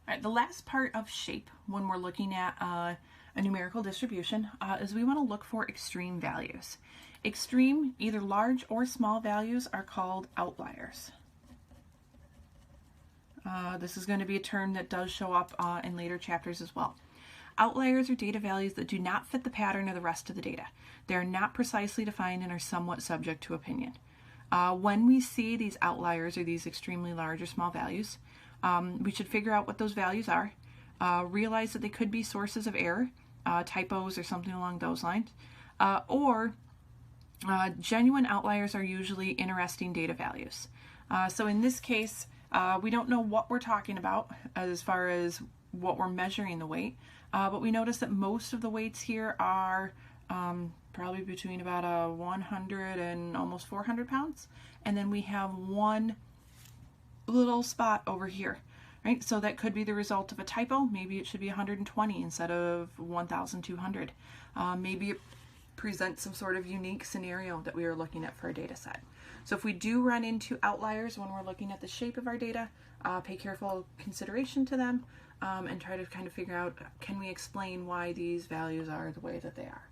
All right, the last part of shape when we're looking at a numerical distribution is we want to look for extreme values. Extreme, either large or small values, are called outliers. This is going to be a term that does show up in later chapters as well. Outliers are data values that do not fit the pattern of the rest of the data. They are not precisely defined and are somewhat subject to opinion. When we see these outliers or these extremely large or small values, we should figure out what those values are, realize that they could be sources of error, typos or something along those lines, or genuine outliers are usually interesting data values. So in this case, we don't know what we're talking about as far as what we're measuring the weight, but we notice that most of the weights here are probably between about 100 and almost 400 pounds, and then we have one little spot over here, right? So that could be the result of a typo. Maybe it should be 120 instead of 1,200. Maybe it presents some sort of unique scenario that we are looking at for a data set. So if we do run into outliers when we're looking at the shape of our data, pay careful consideration to them and try to kind of figure out, can we explain why these values are the way that they are?